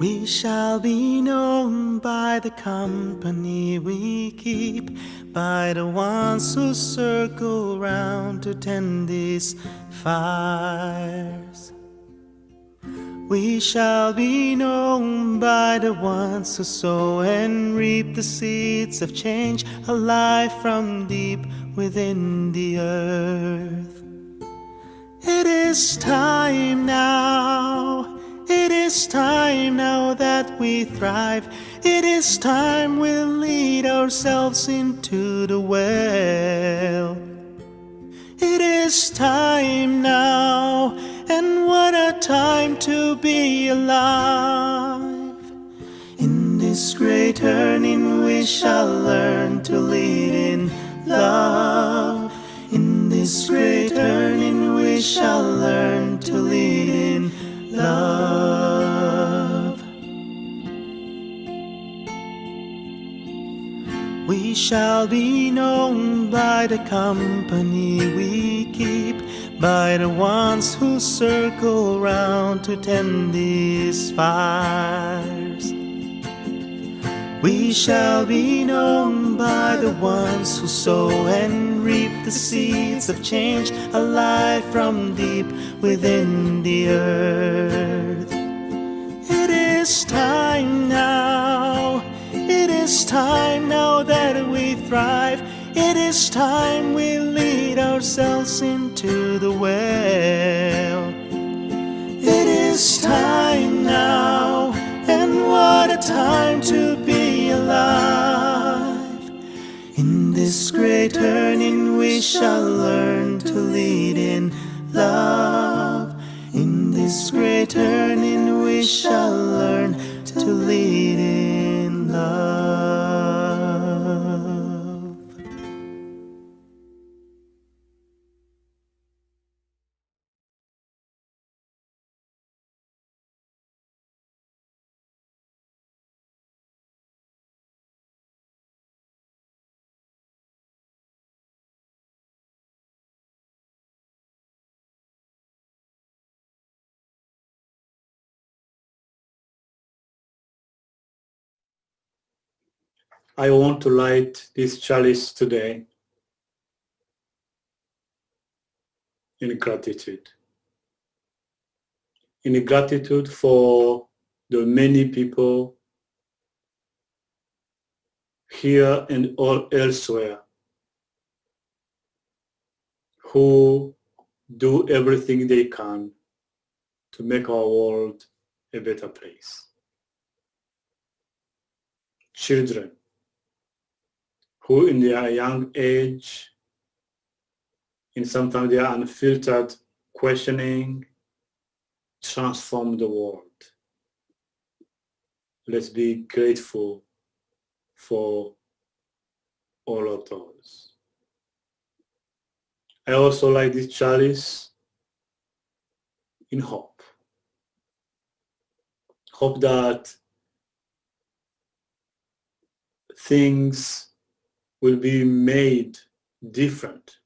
We shall be known by the company we keep, by the ones who circle round to tend these fires. We shall be known by the ones who sow and reap the seeds of change, alive from deep within the earth. It is time now. It is time now that we thrive. It is time we'll lead ourselves into the well. It is time now, and what a time to be alive. In this great turning we shall learn to lead in love. In this great turning we shall learn to lead in love. We shall be known by the company we keep, by the ones who circle round to tend these fires. We shall be known by the ones who sow and reap the seeds of change, alive from deep within the earth. It is time now. It is time now that we thrive. It is time we lead ourselves into the well. It is time now, and what a time to be alive. In this great turning we shall learn to lead in love. In this great turning we shall learn to lead in love. I want to light this chalice today in gratitude. In gratitude for the many people here and all elsewhere who do everything they can to make our world a better place. Children who in their young age, in sometimes their unfiltered questioning, transform the world. Let's be grateful for all of those. I also like this chalice in hope. Hope that things will be made different,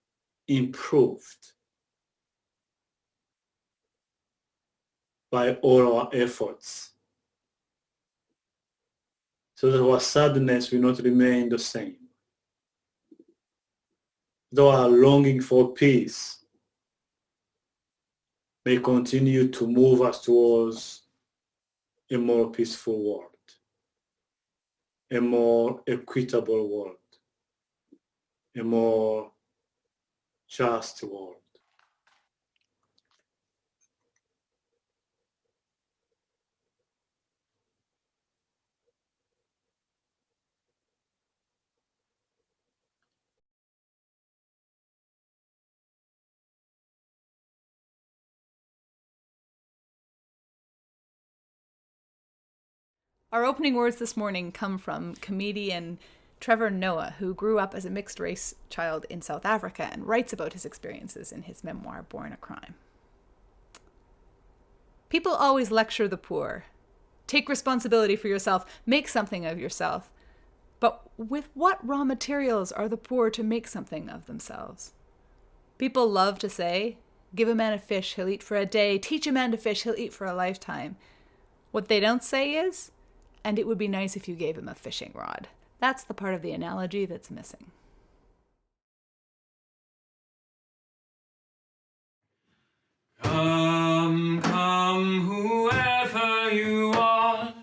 improved by all our efforts, so that our sadness will not remain the same. Though our longing for peace may continue to move us towards a more peaceful world, a more equitable world, a more just world. Our opening words this morning come from comedian Trevor Noah, who grew up as a mixed-race child in South Africa and writes about his experiences in his memoir, Born a Crime. People always lecture the poor. Take responsibility for yourself. Make something of yourself. But with what raw materials are the poor to make something of themselves? People love to say, give a man a fish, he'll eat for a day. Teach a man to fish, he'll eat for a lifetime. What they don't say is, and it would be nice if you gave him a fishing rod. That's the part of the analogy that's missing. Come, come, whoever you are,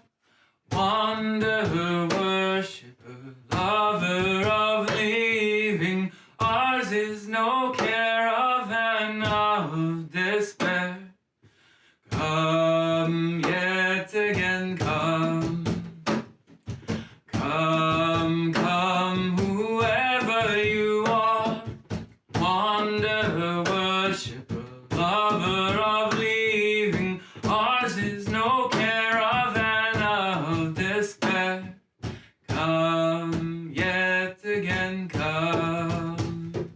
wanderer, worshipper, lover of living. Ours is no caravan of despair. Come, yet again, come. Come, come, whoever you are, wanderer, worshipper, lover of living. Ours is no caravan of despair. Come, yet again, come.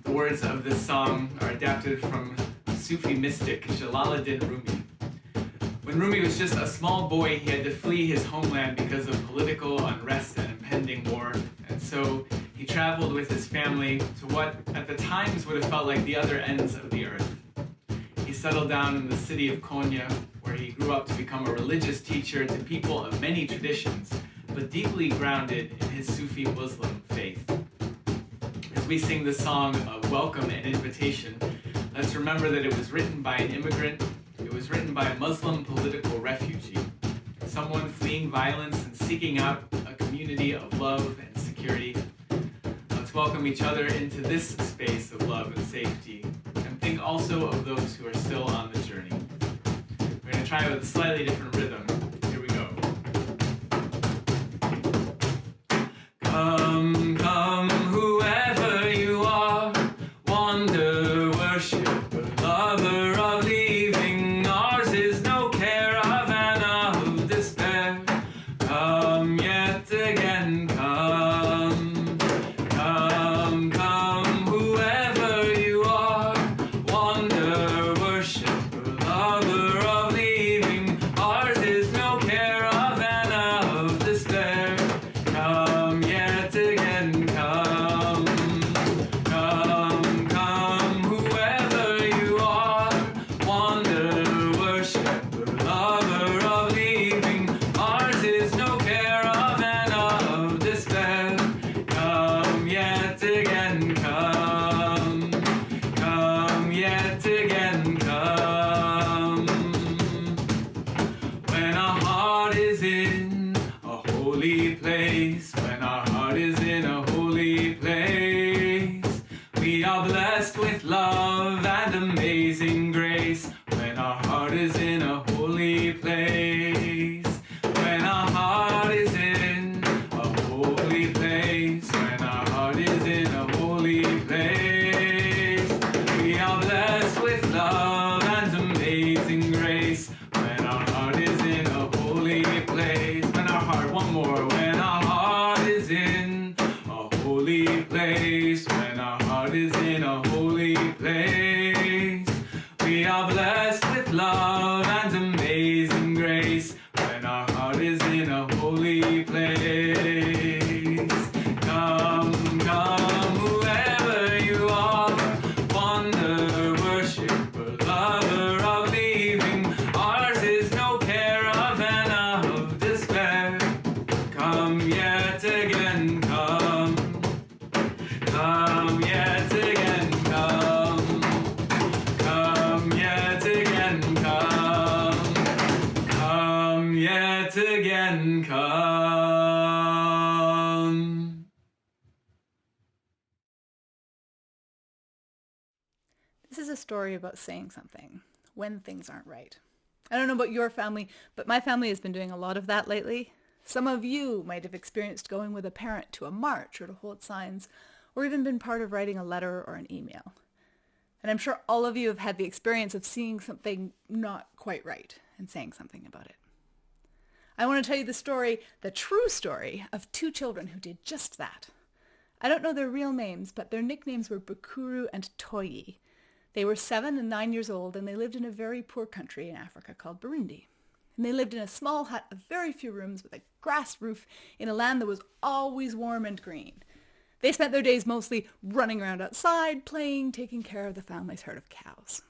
The words of this song are adapted from Sufi mystic Jalaluddin Rumi. When Rumi was just a small boy, he had to flee his homeland because of political unrest and impending war. And so he traveled with his family to what at the times would have felt like the other ends of the earth. He settled down in the city of Konya, where he grew up to become a religious teacher to people of many traditions, but deeply grounded in his Sufi Muslim faith. As we sing the song of welcome and invitation, let's remember that it was written by an immigrant. It It was written by a Muslim political refugee, someone fleeing violence and seeking out a community of love and security. Let's welcome each other into this space of love and safety, and think also of those who are still on the journey. We're going to try with a slightly different rhythm. Here we go. Come, come, whoever you are, wander, worship, lover of leaving. Ours is no caravan of despair. Come yet again, come. Come, come, whoever you are, wander, worship, lover of leaving. Ours is no caravan of despair. Come yet again, come. Come, come, whoever you are, wander, worship, lover of leaving. Ours is no caravan of despair. Come yet again, come. Come yet again, come. When our heart is in a holy place, when our heart is in a holy place, we are blessed with love and amazing grace. When our heart is in a holy place, when our heart is in a holy place, when our heart is in a holy place, we are blessed with love and amazing grace. When our heart is in a holy place, when our heart, one more, when our heart is in a holy place, when our heart is in a holy place, we are blessed with love and amazing grace. When our heart is in a holy place. Come, come, whoever you are, wander, worship, lover of leaving. Ours is no caravan of despair. Come yet again, come. Come yet again, come. Come yet again, come. Come yet again, come. This is a story about saying something when things aren't right. I don't know about your family, but my family has been doing a lot of that lately. Some of you might have experienced going with a parent to a march or to hold signs, or even been part of writing a letter or an email. And I'm sure all of you have had the experience of seeing something not quite right and saying something about it. I want to tell you the true story, of two children who did just that. I don't know their real names, but their nicknames were Bukuru and Toyi. They were 7 and 9 years old, and they lived in a very poor country in Africa called Burundi. And they lived in a small hut of very few rooms with a grass roof in a land that was always warm and green. They spent their days mostly running around outside, playing, taking care of the family's herd of cows.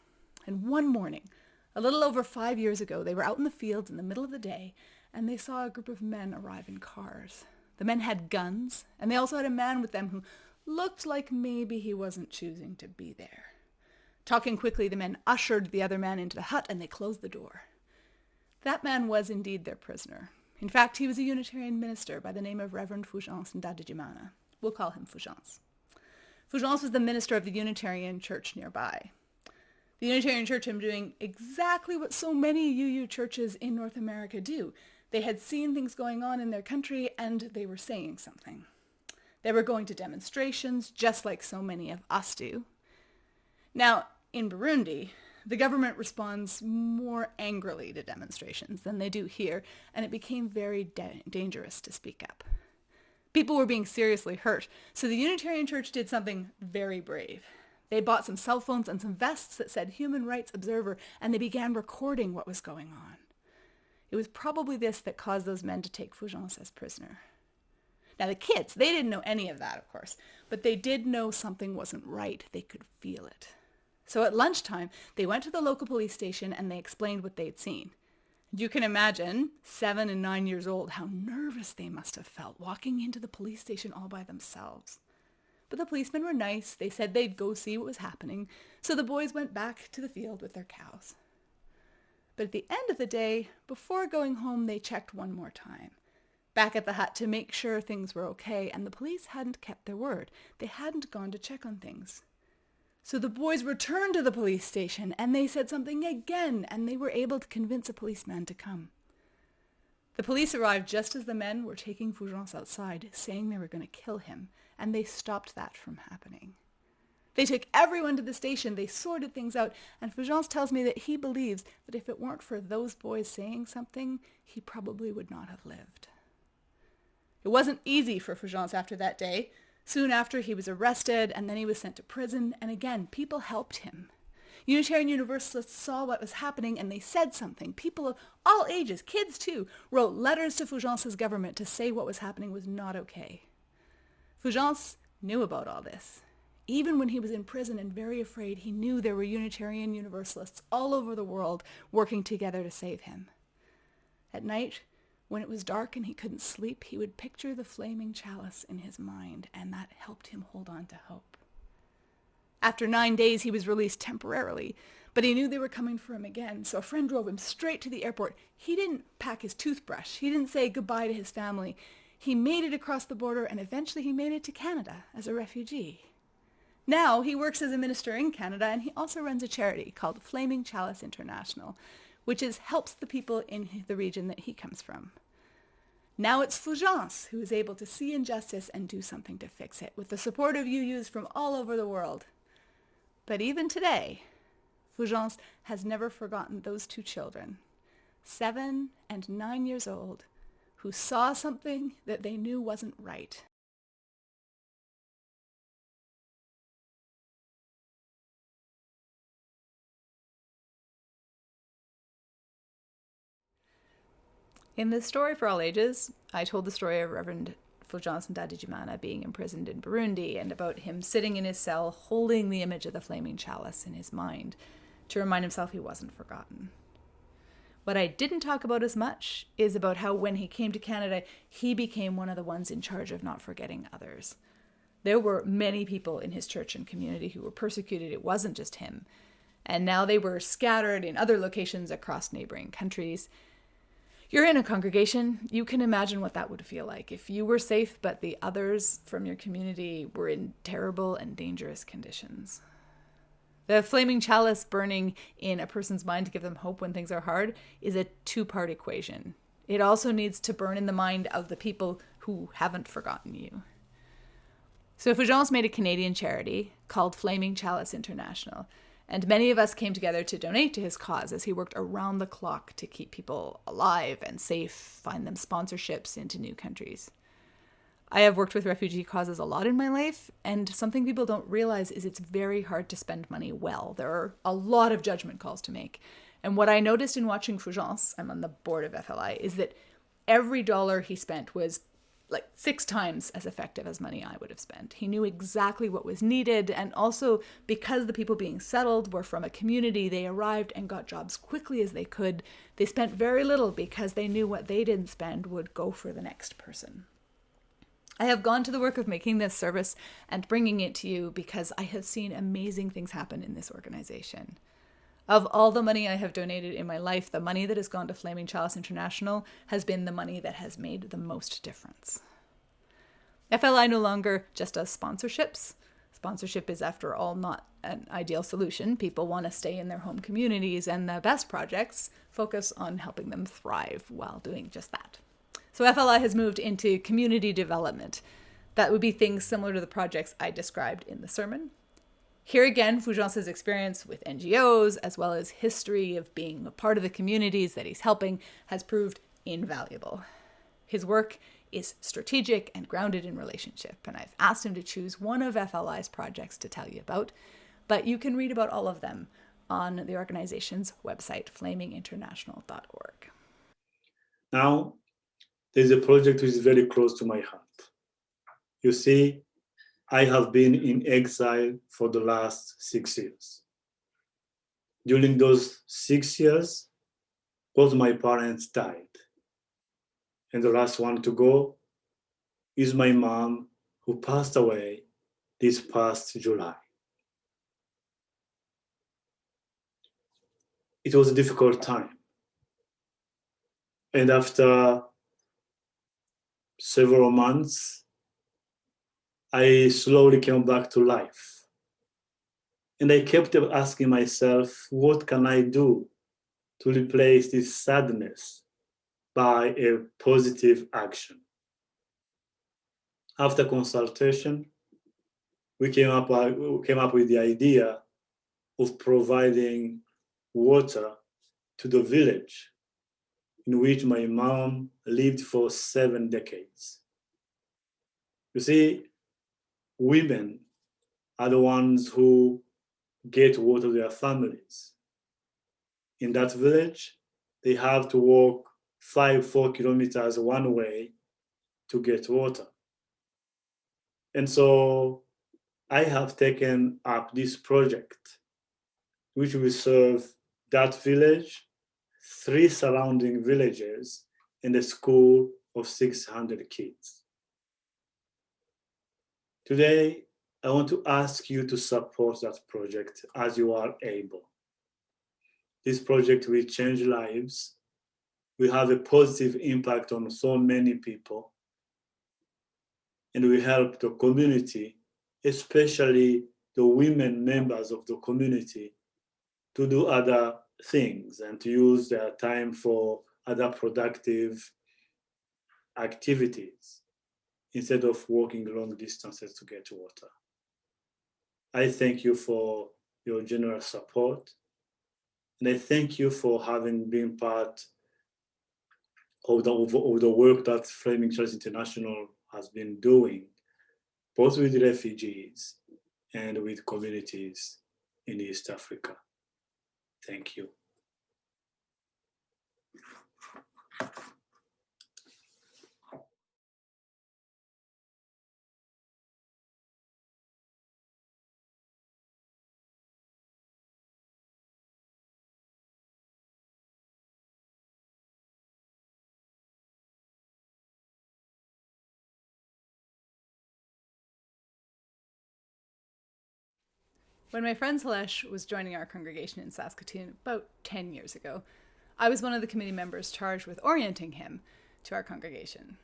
And one morning, a little over 5 years ago, they were out in the fields in the middle of the day, and they saw a group of men arrive in cars. The men had guns, and they also had a man with them who looked like maybe he wasn't choosing to be there. Talking quickly, the men ushered the other man into the hut, and they closed the door. That man was indeed their prisoner. In fact, he was a Unitarian minister by the name of Reverend Fulgence Ndadijimana. We'll call him Fulgence. Fulgence was the minister of the Unitarian Church nearby. The Unitarian Church had been doing exactly what so many UU churches in North America do. They had seen things going on in their country, and they were saying something. They were going to demonstrations, just like so many of us do. Now, in Burundi, the government responds more angrily to demonstrations than they do here, and it became very dangerous to speak up. People were being seriously hurt, so the Unitarian Church did something very brave. They bought some cell phones and some vests that said Human Rights Observer, and they began recording what was going on. It was probably this that caused those men to take Fulgence as prisoner. Now the kids, they didn't know any of that, of course, but they did know something wasn't right. They could feel it. So at lunchtime, they went to the local police station and they explained what they'd seen. You can imagine, 7 and 9 years old, how nervous they must have felt walking into the police station all by themselves. But the policemen were nice. They said they'd go see what was happening, so the boys went back to the field with their cows. But at the end of the day, before going home, they checked one more time back at the hut to make sure things were okay, and the police hadn't kept their word. They hadn't gone to check on things. So the boys returned to the police station, and they said something again, and they were able to convince a policeman to come. The police arrived just as the men were taking Fulgence outside, saying they were going to kill him, and they stopped that from happening. They took everyone to the station, they sorted things out, and Fulgence tells me that he believes that if it weren't for those boys saying something, he probably would not have lived. It wasn't easy for Fulgence after that day. Soon after, he was arrested, and then he was sent to prison, and again, people helped him. Unitarian Universalists saw what was happening, and they said something. People of all ages, kids too, wrote letters to Fulgence's government to say what was happening was not okay. Fulgence knew about all this. Even when he was in prison and very afraid, he knew there were Unitarian Universalists all over the world working together to save him. At night, when it was dark and he couldn't sleep, he would picture the flaming chalice in his mind, and that helped him hold on to hope. After 9 days, he was released temporarily, but he knew they were coming for him again, so a friend drove him straight to the airport. He didn't pack his toothbrush. He didn't say goodbye to his family. He made it across the border, and eventually he made it to Canada as a refugee. Now he works as a minister in Canada, and he also runs a charity called Flaming Chalice International, which helps the people in the region that he comes from. Now it's Fulgence who is able to see injustice and do something to fix it, with the support of UUs from all over the world. But even today, Fulgence has never forgotten those two children, 7 and 9 years old, who saw something that they knew wasn't right. In the story for all ages, I told the story of Reverend Fulgence Ndadijimana being imprisoned in Burundi, and about him sitting in his cell holding the image of the flaming chalice in his mind to remind himself he wasn't forgotten. What I didn't talk about as much is about how when he came to Canada, he became one of the ones in charge of not forgetting others. There were many people in his church and community who were persecuted. It wasn't just him. And now they were scattered in other locations across neighboring countries. You're in a congregation, you can imagine what that would feel like if you were safe, but the others from your community were in terrible and dangerous conditions. The flaming chalice burning in a person's mind to give them hope when things are hard is a two-part equation. It also needs to burn in the mind of the people who haven't forgotten you. So Fulgence made a Canadian charity called Flaming Chalice International, and many of us came together to donate to his cause as he worked around the clock to keep people alive and safe, find them sponsorships into new countries. I have worked with refugee causes a lot in my life, and something people don't realize is it's very hard to spend money well. There are a lot of judgment calls to make. And what I noticed in watching Fulgence, I'm on the board of FLI, is that every dollar he spent was like 6 times as effective as money I would have spent. He knew exactly what was needed, and also because the people being settled were from a community, they arrived and got jobs quickly as they could. They spent very little because they knew what they didn't spend would go for the next person. I have gone to the work of making this service and bringing it to you because I have seen amazing things happen in this organization. Of all the money I have donated in my life, the money that has gone to Flaming Chalice International has been the money that has made the most difference. FLI no longer just does sponsorships. Sponsorship is, after all, not an ideal solution. People want to stay in their home communities, and the best projects focus on helping them thrive while doing just that. So FLI has moved into community development. That would be things similar to the projects I described in the sermon. Here again, Fulgence's experience with NGOs, as well as history of being a part of the communities that he's helping, has proved invaluable. His work is strategic and grounded in relationship, and I've asked him to choose one of FLI's projects to tell you about, but you can read about all of them on the organization's website, flaminginternational.org. Now, there's a project which is very close to my heart. You see, I have been in exile for the last 6 years. During those 6 years, both my parents died. And the last one to go is my mom, who passed away this past July. It was a difficult time. And after several months, I slowly came back to life. And I kept asking myself, what can I do to replace this sadness by a positive action? After consultation, we came up with the idea of providing water to the village in which my mom lived for 7 decades. You see, women are the ones who get water to their families. In that village, they have to walk 4 kilometers one way to get water. And so I have taken up this project, which will serve that village, 3 surrounding villages, and a school of 600 kids. Today, I want to ask you to support that project as you are able. This project will change lives, will have a positive impact on so many people, and will help the community, especially the women members of the community, to do other things and to use their time for other productive activities instead of walking long distances to get water. I thank you for your generous support, and I thank you for having been part of the work that Flaming Church International has been doing, both with refugees and with communities in East Africa. Thank you. When my friend Celeste was joining our congregation in Saskatoon about 10 years ago, I was one of the committee members charged with orienting him to our congregation.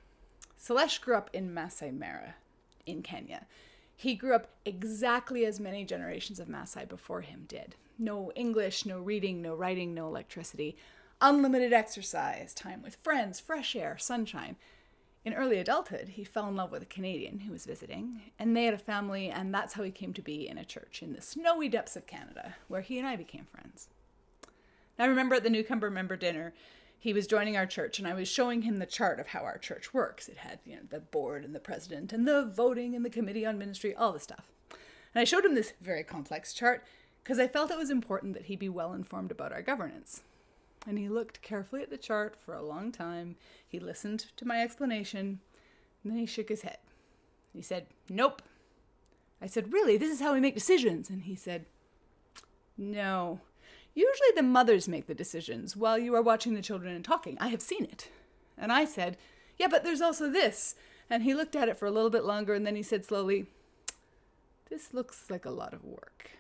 Celeste grew up in Masai Mara in Kenya. He grew up exactly as many generations of Masai before him did. No English, no reading, no writing, no electricity, unlimited exercise, time with friends, fresh air, sunshine. In early adulthood, he fell in love with a Canadian who was visiting, and they had a family, and that's how he came to be in a church in the snowy depths of Canada, where he and I became friends. I remember at the newcomer member dinner, he was joining our church, and I was showing him the chart of how our church works. It had, the board and the president and the voting and the committee on ministry, all the stuff. And I showed him this very complex chart because I felt it was important that he be well informed about our governance. And he looked carefully at the chart for a long time. He listened to my explanation, and then he shook his head. He said, "Nope." I said, "Really? This is how we make decisions?" And he said, "No. Usually the mothers make the decisions while you are watching the children and talking. I have seen it." And I said, "Yeah, but there's also this." And he looked at it for a little bit longer, and then he said slowly, "This looks like a lot of work."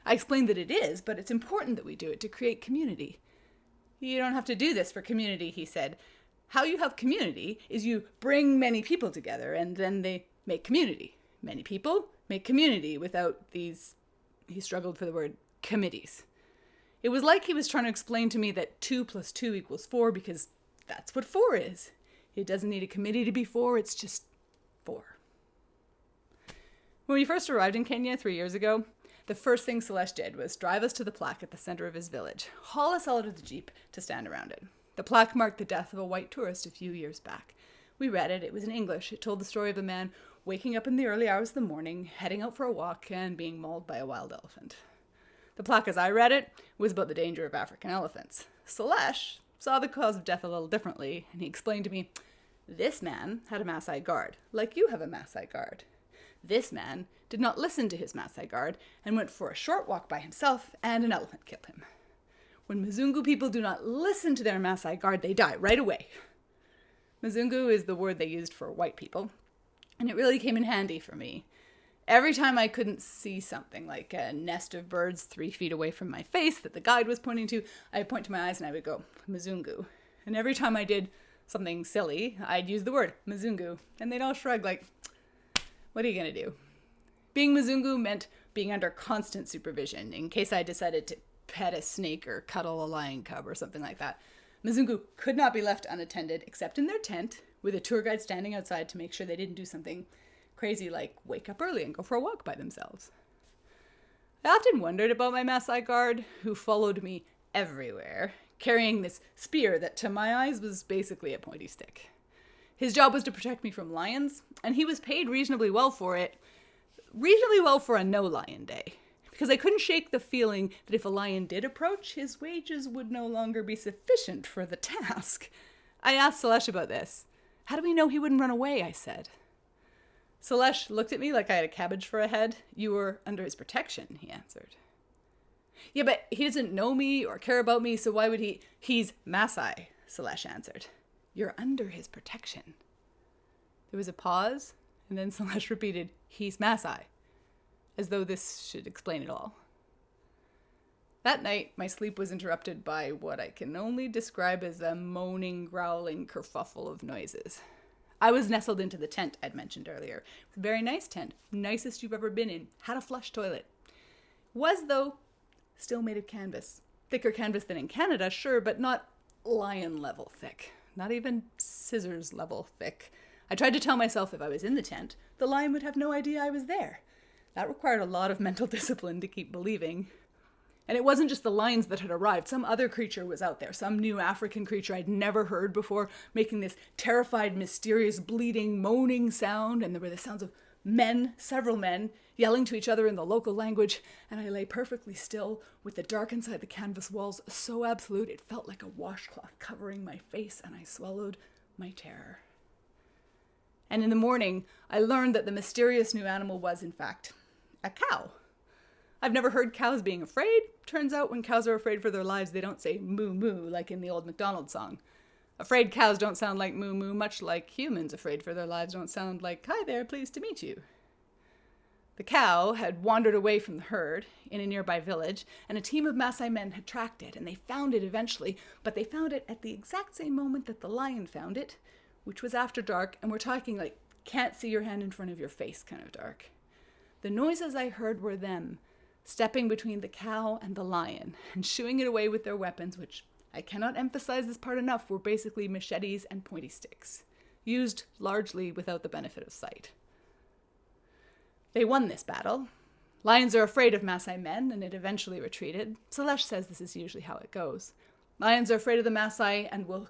I explained that it is, but it's important that we do it to create community. "You don't have to do this for community," he said. "How you have community is you bring many people together, and then they make community. Many people make community without these," he struggled for the word, "committees." It was like he was trying to explain to me that 2 + 2 = 4 because that's what 4 is. It doesn't need a committee to be 4, it's just 4. When we first arrived in Kenya 3 years ago, the first thing Celeste did was drive us to the plaque at the center of his village, haul us all out of the Jeep to stand around it. The plaque marked the death of a white tourist a few years back. We read it. It was in English. It told the story of a man waking up in the early hours of the morning, heading out for a walk, and being mauled by a wild elephant. The plaque, as I read it, was about the danger of African elephants. Celeste saw the cause of death a little differently, and he explained to me, "This man had a Maasai guard, like you have a Maasai guard. This man did not listen to his Maasai guard and went for a short walk by himself, and an elephant killed him. When Muzungu people do not listen to their Maasai guard, they die right away." Muzungu is the word they used for white people, and it really came in handy for me. Every time I couldn't see something like a nest of birds 3 feet away from my face that the guide was pointing to, I would point to my eyes and I would go, "Muzungu." And every time I did something silly, I'd use the word Muzungu, and they'd all shrug like, what are you gonna do? Being Muzungu meant being under constant supervision in case I decided to pet a snake or cuddle a lion cub or something like that. Muzungu could not be left unattended except in their tent with a tour guide standing outside to make sure they didn't do something crazy like wake up early and go for a walk by themselves. I often wondered about my Maasai guard, who followed me everywhere, carrying this spear that to my eyes was basically a pointy stick. His job was to protect me from lions, and he was paid reasonably well for it, reasonably well for a no-lion day, because I couldn't shake the feeling that if a lion did approach, his wages would no longer be sufficient for the task. I asked Selesh about this. How do we know he wouldn't run away, I said. Selesh looked at me like I had a cabbage for a head. You were under his protection, he answered. Yeah, but he doesn't know me or care about me, so why would he? He's Maasai, Selesh answered. You're under his protection. There was a pause, and then Selesh repeated, he's Maasai, as though this should explain it all. That night, my sleep was interrupted by what I can only describe as a moaning, growling kerfuffle of noises. I was nestled into the tent I'd mentioned earlier. It was a very nice tent, nicest you've ever been in, had a flush toilet. Was, though, still made of canvas. Thicker canvas than in Canada, sure, but not lion-level thick. Not even scissors-level thick. I tried to tell myself if I was in the tent, the lion would have no idea I was there. That required a lot of mental discipline to keep believing. And it wasn't just the lions that had arrived. Some other creature was out there, some new African creature I'd never heard before, making this terrified, mysterious, bleating, moaning sound. And there were the sounds of men, several men, yelling to each other in the local language. And I lay perfectly still, with the dark inside the canvas walls so absolute it felt like a washcloth covering my face, and I swallowed my terror. And in the morning, I learned that the mysterious new animal was, in fact, a cow. I've never heard cows being afraid. Turns out when cows are afraid for their lives, they don't say moo moo like in the old MacDonald song. Afraid cows don't sound like moo moo, much like humans afraid for their lives don't sound like, hi there, pleased to meet you. The cow had wandered away from the herd in a nearby village, and a team of Maasai men had tracked it, and they found it eventually, but they found it at the exact same moment that the lion found it, which was after dark, and we're talking like can't see your hand in front of your face kind of dark. The noises I heard were them stepping between the cow and the lion and shooing it away with their weapons, which I cannot emphasize this part enough, were basically machetes and pointy sticks, used largely without the benefit of sight. They won this battle. Lions are afraid of Maasai men, and it eventually retreated. Selesh says this is usually how it goes. Lions are afraid of the Maasai and will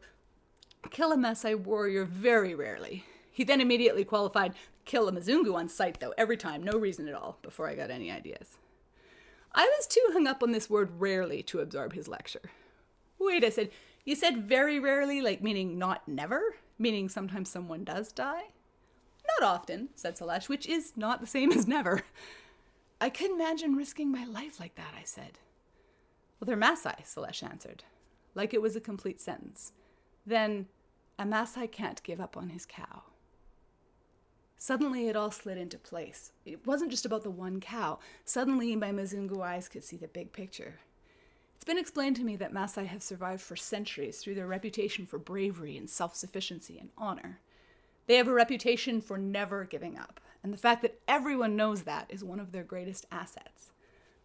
kill a Maasai warrior very rarely. He then immediately qualified kill a Muzungu on sight, though, every time, no reason at all, before I got any ideas. I was too hung up on this word rarely to absorb his lecture. Wait, I said, you said very rarely, like meaning not never? Meaning sometimes someone does die? Not often, said Selesh, which is not the same as never. I couldn't imagine risking my life like that, I said. Well, they're Maasai, Selesh answered, like it was a complete sentence. Then, a Maasai can't give up on his cow. Suddenly it all slid into place. It wasn't just about the one cow. Suddenly my Muzungu eyes could see the big picture. It's been explained to me that Maasai have survived for centuries through their reputation for bravery and self-sufficiency and honor. They have a reputation for never giving up, and the fact that everyone knows that is one of their greatest assets.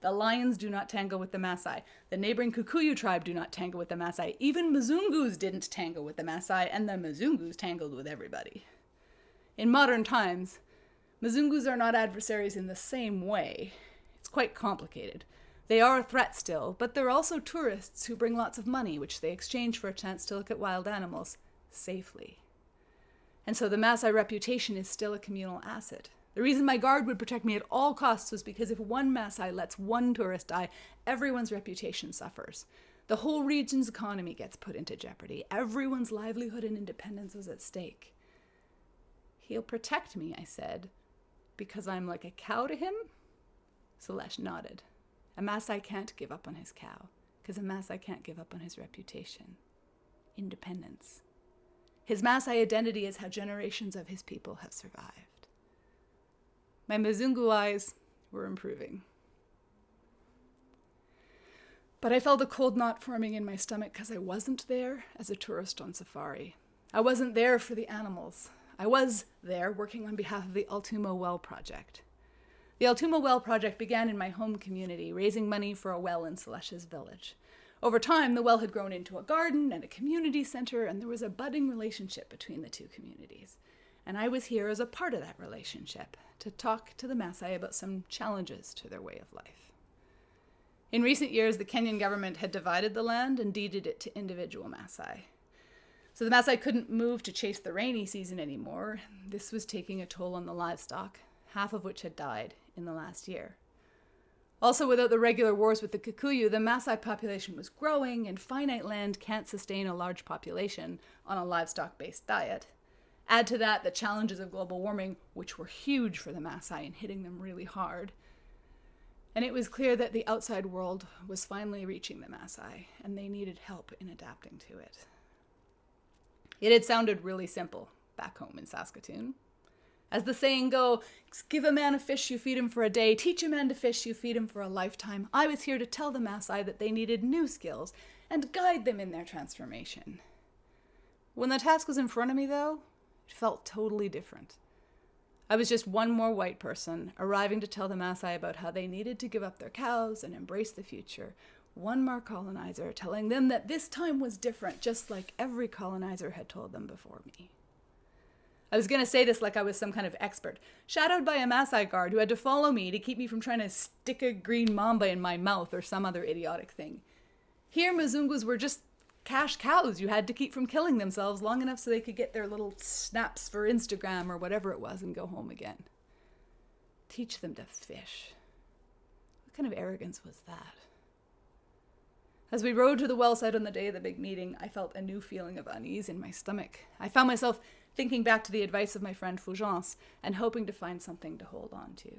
The lions do not tangle with the Maasai. The neighboring Kikuyu tribe do not tangle with the Maasai. Even Muzungus didn't tangle with the Maasai, and the Muzungus tangled with everybody. In modern times, Muzungus are not adversaries in the same way. It's quite complicated. They are a threat still, but they're also tourists who bring lots of money, which they exchange for a chance to look at wild animals safely. And so the Maasai reputation is still a communal asset. The reason my guard would protect me at all costs was because if one Maasai lets one tourist die, everyone's reputation suffers. The whole region's economy gets put into jeopardy. Everyone's livelihood and independence is at stake. He'll protect me, I said, because I'm like a cow to him? Selesh nodded. A Maasai can't give up on his cow, because a Maasai can't give up on his reputation. Independence. His Maasai identity is how generations of his people have survived. My Muzungu eyes were improving. But I felt a cold knot forming in my stomach because I wasn't there as a tourist on safari. I wasn't there for the animals. I was there working on behalf of the Altumo Well Project. The Altumo Well Project began in my home community, raising money for a well in Celesha's village. Over time, the well had grown into a garden and a community center, and there was a budding relationship between the two communities. And I was here as a part of that relationship to talk to the Maasai about some challenges to their way of life. In recent years, the Kenyan government had divided the land and deeded it to individual Maasai. So the Maasai couldn't move to chase the rainy season anymore. This was taking a toll on the livestock, half of which had died in the last year. Also, without the regular wars with the Kikuyu, the Maasai population was growing, and finite land can't sustain a large population on a livestock-based diet. Add to that the challenges of global warming, which were huge for the Maasai and hitting them really hard. And it was clear that the outside world was finally reaching the Maasai, and they needed help in adapting to it. It had sounded really simple back home in Saskatoon. As the saying goes, give a man a fish, you feed him for a day. Teach a man to fish, you feed him for a lifetime. I was here to tell the Maasai that they needed new skills and guide them in their transformation. When the task was in front of me, though, it felt totally different. I was just one more white person arriving to tell the Maasai about how they needed to give up their cows and embrace the future. One more colonizer telling them that this time was different, just like every colonizer had told them before me. I was going to say this like I was some kind of expert, shadowed by a Maasai guard who had to follow me to keep me from trying to stick a green mamba in my mouth or some other idiotic thing. Here, Muzungus were just cash cows you had to keep from killing themselves long enough so they could get their little snaps for Instagram or whatever it was and go home again. Teach them to fish. What kind of arrogance was that? As we rode to the well site on the day of the big meeting, I felt a new feeling of unease in my stomach. I found myself thinking back to the advice of my friend Fulgence and hoping to find something to hold on to.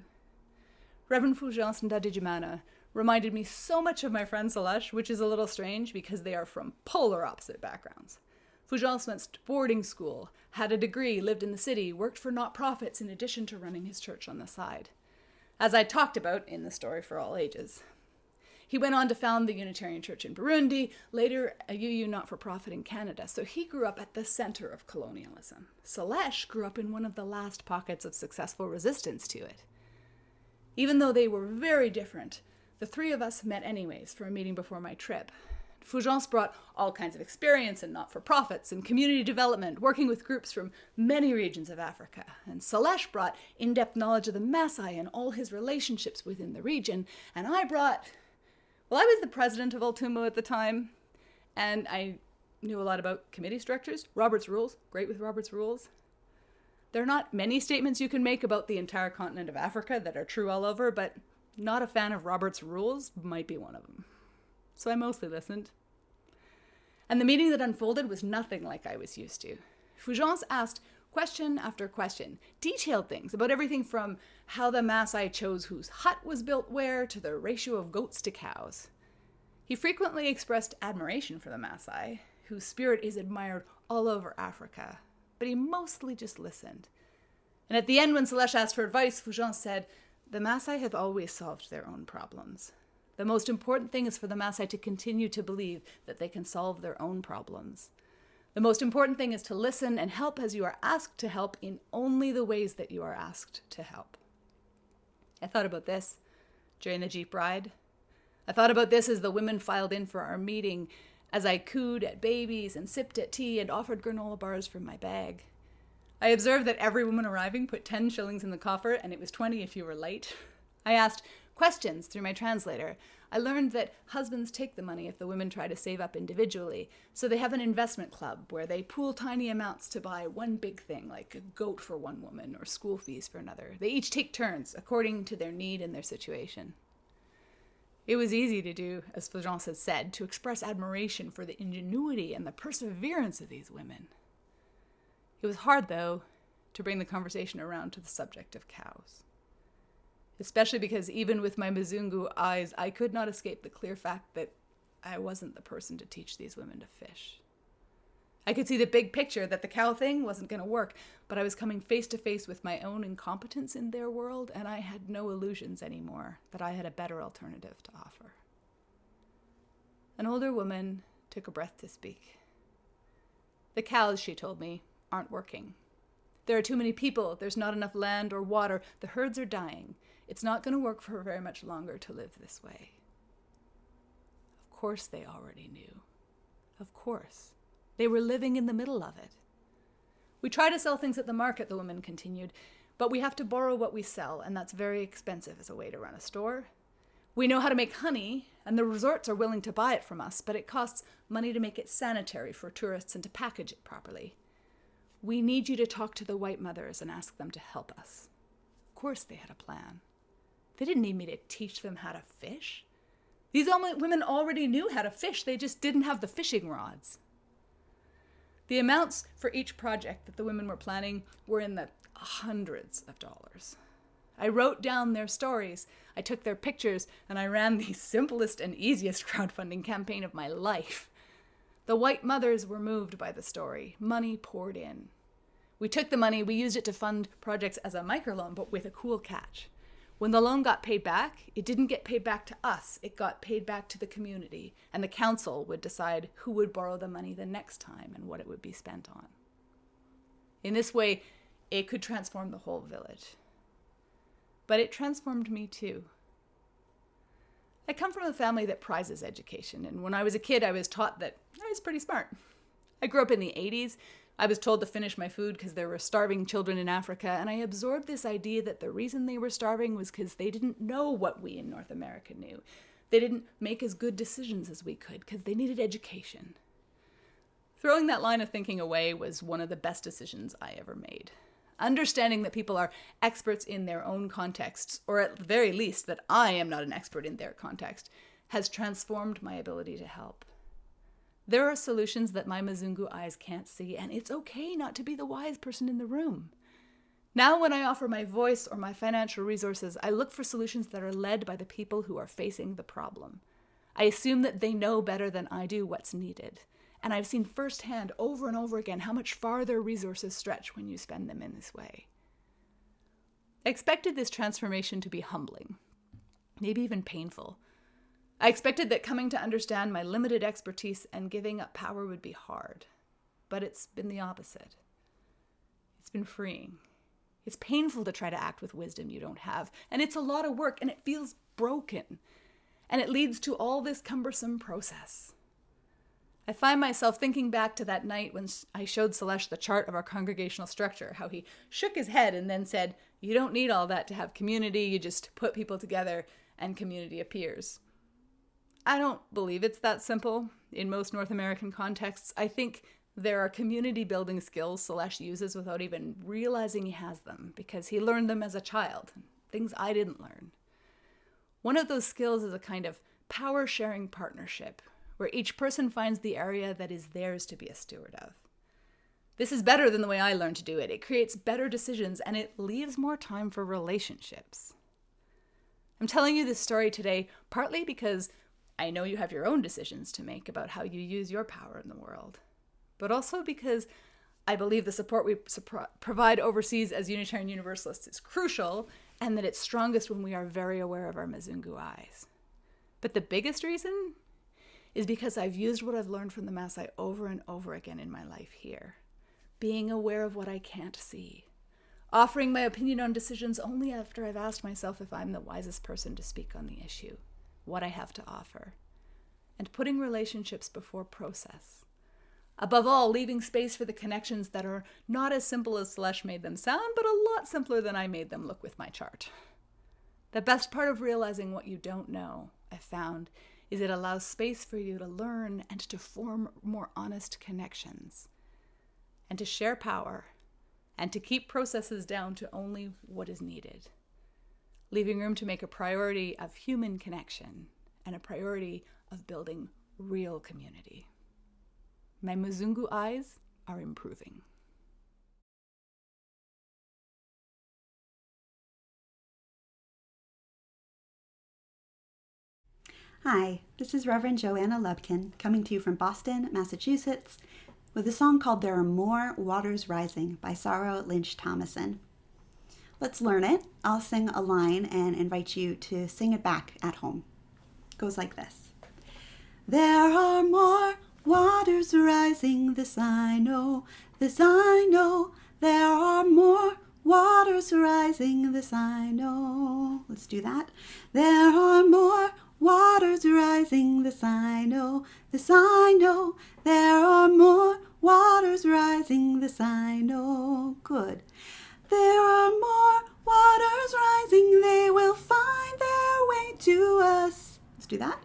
Reverend Fulgence Ndadijimana reminded me so much of my friend Selesh, which is a little strange because they are from polar opposite backgrounds. Fulgence went to boarding school, had a degree, lived in the city, worked for not-profits in addition to running his church on the side, as I talked about in the Story for All Ages. He went on to found the Unitarian Church in Burundi, later a UU not-for-profit in Canada, so he grew up at the center of colonialism. Selesh grew up in one of the last pockets of successful resistance to it. Even though they were very different, the three of us met anyways for a meeting before my trip. Fulgence brought all kinds of experience in not-for-profits and community development, working with groups from many regions of Africa. And Selesh brought in-depth knowledge of the Maasai and all his relationships within the region, and I brought... Well, I was the president of Altumo at the time, and I knew a lot about committee structures, Robert's Rules, great with Robert's Rules. There are not many statements you can make about the entire continent of Africa that are true all over, but not a fan of Robert's Rules might be one of them. So I mostly listened. And the meeting that unfolded was nothing like I was used to. Fulgence asked question after question, detailed things about everything from how the Maasai chose whose hut was built where to the ratio of goats to cows. He frequently expressed admiration for the Maasai, whose spirit is admired all over Africa, but he mostly just listened. And at the end, when Selesh asked for advice, Fulgence said, the Maasai have always solved their own problems. The most important thing is for the Maasai to continue to believe that they can solve their own problems. The most important thing is to listen and help as you are asked to help in only the ways that you are asked to help. I thought about this during the Jeep ride. I thought about this as the women filed in for our meeting, as I cooed at babies and sipped at tea and offered granola bars from my bag. I observed that every woman arriving put 10 shillings in the coffer, and it was 20 if you were late. I asked questions through my translator. I learned that husbands take the money if the women try to save up individually, so they have an investment club where they pool tiny amounts to buy one big thing, like a goat for one woman or school fees for another. They each take turns according to their need and their situation. It was easy to do, as Fulgence had said, to express admiration for the ingenuity and the perseverance of these women. It was hard, though, to bring the conversation around to the subject of cows. Especially because even with my Muzungu eyes, I could not escape the clear fact that I wasn't the person to teach these women to fish. I could see the big picture that the cow thing wasn't going to work, but I was coming face to face with my own incompetence in their world, and I had no illusions anymore that I had a better alternative to offer. An older woman took a breath to speak. The cows, she told me, aren't working. There are too many people. There's not enough land or water. The herds are dying. It's not going to work for very much longer to live this way. Of course they already knew. Of course. They were living in the middle of it. We try to sell things at the market, the woman continued, but we have to borrow what we sell, and that's very expensive as a way to run a store. We know how to make honey, and the resorts are willing to buy it from us, but it costs money to make it sanitary for tourists and to package it properly. We need you to talk to the white mothers and ask them to help us. Of course they had a plan. They didn't need me to teach them how to fish. These women already knew how to fish, they just didn't have the fishing rods. The amounts for each project that the women were planning were in the hundreds of dollars. I wrote down their stories, I took their pictures, and I ran the simplest and easiest crowdfunding campaign of my life. The white mothers were moved by the story. Money poured in. We took the money, we used it to fund projects as a microloan, but with a cool catch. When the loan got paid back, it didn't get paid back to us. It got paid back to the community, and the council would decide who would borrow the money the next time and what it would be spent on. In this way, it could transform the whole village. But it transformed me too. I come from a family that prizes education, and when I was a kid, I was taught that I was pretty smart. I grew up in the 80s. I was told to finish my food because there were starving children in Africa, and I absorbed this idea that the reason they were starving was because they didn't know what we in North America knew. They didn't make as good decisions as we could because they needed education. Throwing that line of thinking away was one of the best decisions I ever made. Understanding that people are experts in their own contexts, or at the very least that I am not an expert in their context, has transformed my ability to help. There are solutions that my Muzungu eyes can't see, and it's okay not to be the wise person in the room. Now when I offer my voice or my financial resources, I look for solutions that are led by the people who are facing the problem. I assume that they know better than I do what's needed. And I've seen firsthand over and over again how much farther resources stretch when you spend them in this way. I expected this transformation to be humbling, maybe even painful. I expected that coming to understand my limited expertise and giving up power would be hard, but it's been the opposite. It's been freeing. It's painful to try to act with wisdom you don't have, and it's a lot of work, and it feels broken, and it leads to all this cumbersome process. I find myself thinking back to that night when I showed Celeste the chart of our congregational structure, how he shook his head and then said, "You don't need all that to have community, you just put people together and community appears." I don't believe it's that simple. In most North American contexts, I think there are community building skills Celeste uses without even realizing he has them, because he learned them as a child, things I didn't learn. One of those skills is a kind of power-sharing partnership, where each person finds the area that is theirs to be a steward of. This is better than the way I learned to do it. It creates better decisions, and it leaves more time for relationships. I'm telling you this story today partly because I know you have your own decisions to make about how you use your power in the world, but also because I believe the support we provide overseas as Unitarian Universalists is crucial, and that it's strongest when we are very aware of our Muzungu eyes. But the biggest reason is because I've used what I've learned from the Maasai over and over again in my life here. Being aware of what I can't see. Offering my opinion on decisions only after I've asked myself if I'm the wisest person to speak on the issue, what I have to offer. And putting relationships before process. Above all, leaving space for the connections that are not as simple as Celeste made them sound, but a lot simpler than I made them look with my chart. The best part of realizing what you don't know, I've found, is it allows space for you to learn and to form more honest connections, and to share power, and to keep processes down to only what is needed, leaving room to make a priority of human connection and a priority of building real community. My Muzungu eyes are improving. Hi, this is Reverend Joanna Lubkin coming to you from Boston, Massachusetts, with a song called There Are More Waters Rising by Sarah Lynch Thomason. Let's learn it. I'll sing a line and invite you to sing it back at home. It goes like this. There are more waters rising, this I know, this I know. There are more waters rising, this I know. Let's do that. There are more waters rising, this I know, this I know. There are more waters rising, this I know. Good. There are more waters rising, they will find their way to us. Let's do that.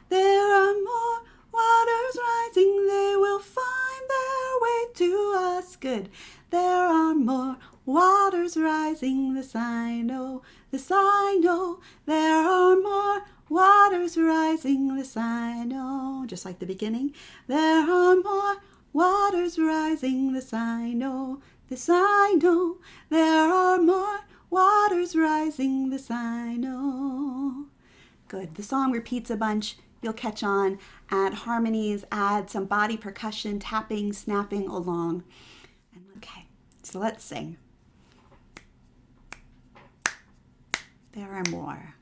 There are more waters rising, they will find their way to us. Good. There are more waters rising, this I know, this I know. There are more waters rising, this I know. Just like the beginning. There are more waters rising, this I know, this I know. There are more waters rising, this I know. Good. The song repeats a bunch. You'll catch on, add harmonies, add some body percussion, tapping, snapping along. Okay, so let's sing. There are more.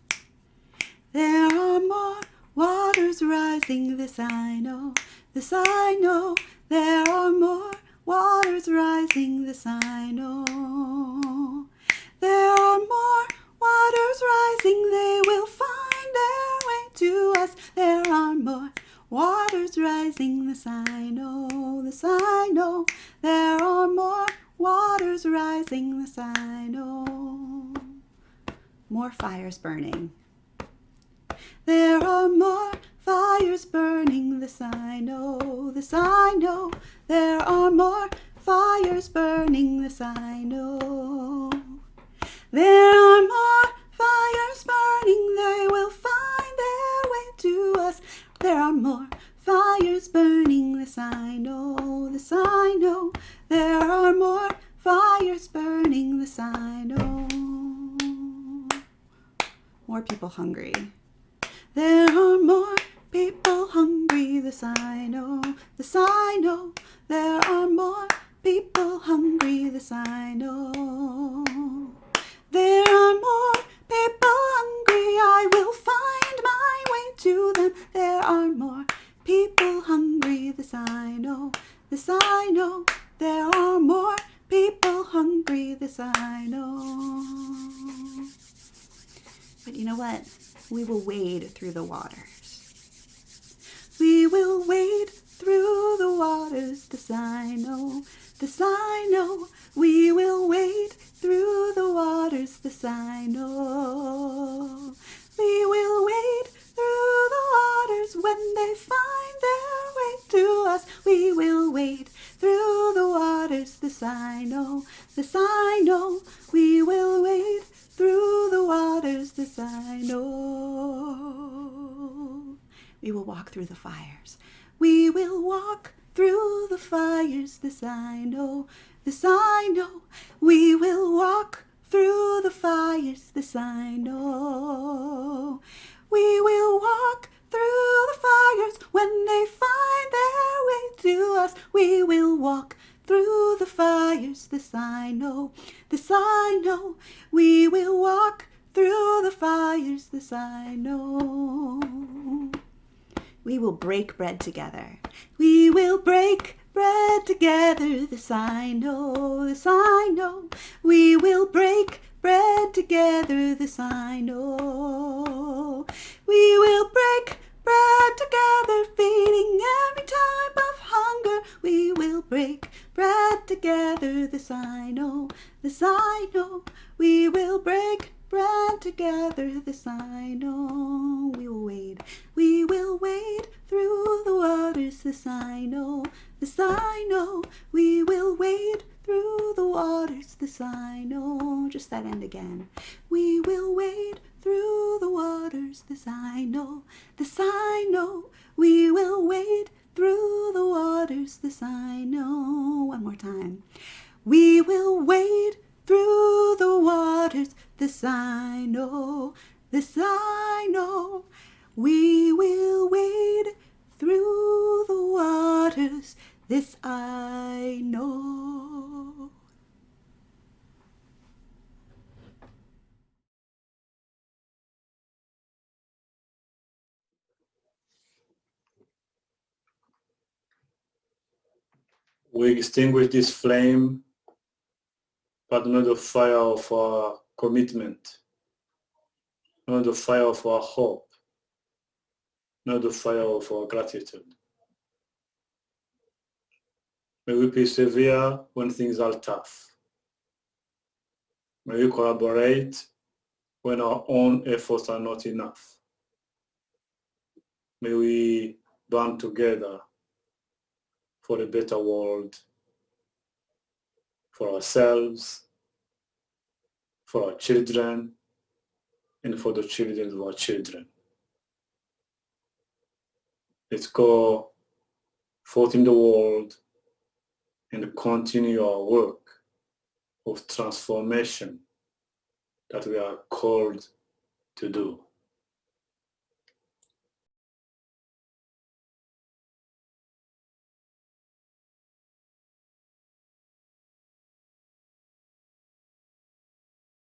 There are more waters rising, this I know, this I know. There are more waters rising, this I know. There are more waters rising, they will find their way to us. There are more waters rising, this I know, this I know. There are more waters rising, this I know. More fires burning. There are more fires burning, this I know, this I know. There are more fires burning, this I know. There are more fires burning, they will find their way to us. There are more fires burning, this I know, this I know. There are more fires burning, this I know. More people hungry. There are more people hungry, this I know, this I know. There are more people hungry, this I know. There are more people hungry, I will find my way to them. There are more people hungry, this I know, this I know. There are more people hungry, this I know. But you know what? We will wade through the waters. We will wade through the waters, this I know, this I know. We will wade through the waters, this I know. We will wade through the waters when they find their way to us. We will wade through the waters, this I know, this I know. We will wade through the waters, this I know. We will walk through the fires. We will walk through the fires, this I know, this I know. We will walk through the fires, this I know. We will walk through the fires when they find their way to us. We will walk through the fires, this I know, this I know. We will walk through the fires, this I know. We will break bread together. We will break bread together, this I know, this I know. We will break bread together, this I know. We will break bread together, feeding every type of hunger. We will break bread together, this I know, this I know. We will break bread together, this I know. We will wade through the waters, this I know, this I know. We will wade through the waters, this I know. Just that end again. We will wade through the waters, this I know, this I know. We will wade through the waters, this I know. One more time. We will wade through the waters, this I know, this I know. We will wade through the waters, this I know. we extinguish this flame, but not the fire of our commitment, not the fire of our hope, not the fire of our gratitude. May we persevere when things are tough. May we collaborate when our own efforts are not enough. May we band together for a better world, for ourselves, for our children, and for the children of our children. Let's go forth in the world and continue our work of transformation that we are called to do.